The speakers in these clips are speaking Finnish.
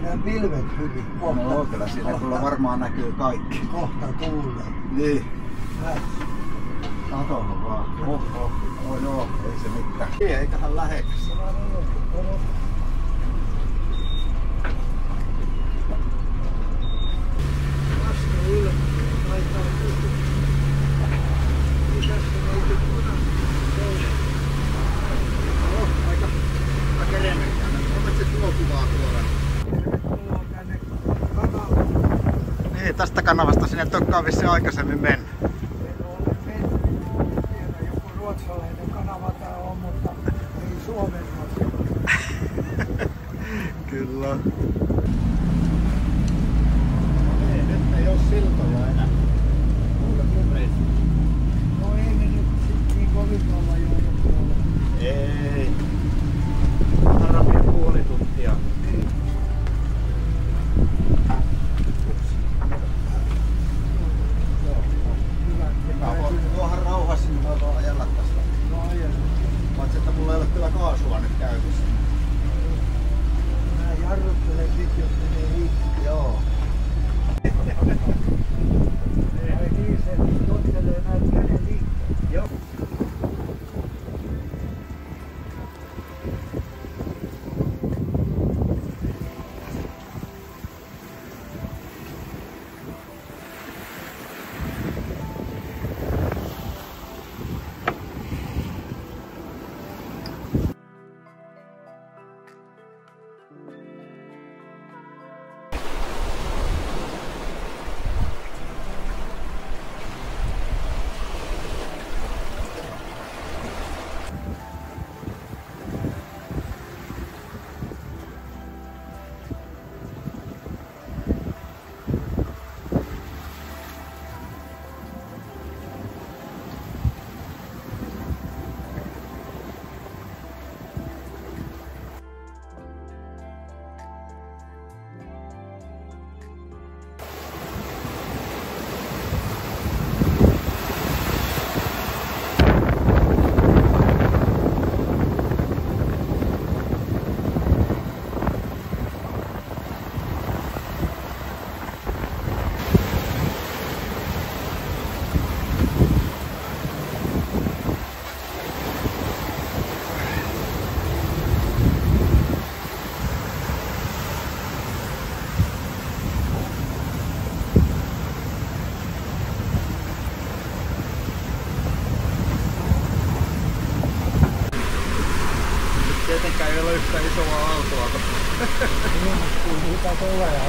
nämä pilvet hyvin. Kohta, no kyllä siinä kyllä varmaan näkyy kaikki. Kohta tuulee. Niin. Katohan vaan. Oho. No joo, ei se mitään. Eiköhän lähekäs. Niin, tästä kanavasta sinne Tökkaan vissiin aikaisemmin mennyt. Joku ruotsalainen kanava tää on, mutta ei Suomen asia. Kyllä. Nyt ei oo siltoja enää. No ei me nyt sit niin kovin kauan jouduttu olla. Ei. Harapia puoli tuntia. Tuohan rauhassa, niin mä voin ajella tästä. No ajella. Paitsi että mulla ei ole kyllä kaasua nyt käytössä. Mä jarruttelen sit, jos menee liikkeelle. Joo. Ai niin, se tottelee näitä käden liikkeelle. Joo. Tietenkään ei ole yhtä isoa autoa. Niitä tulee ja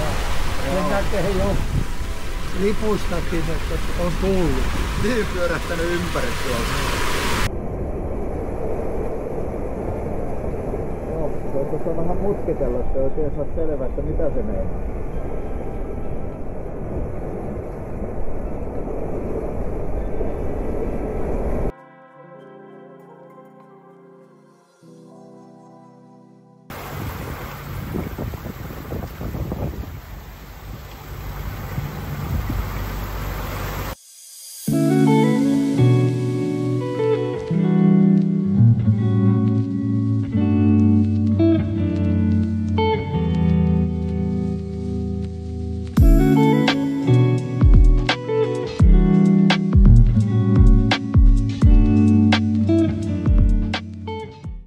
sen näkee jo lipustakin, että on tullut. Niin pyörähtänyt ympäri tuolta. Joo, se on vähän mutkitellut, että ei oikein saa selvää, että mitä se meinaa.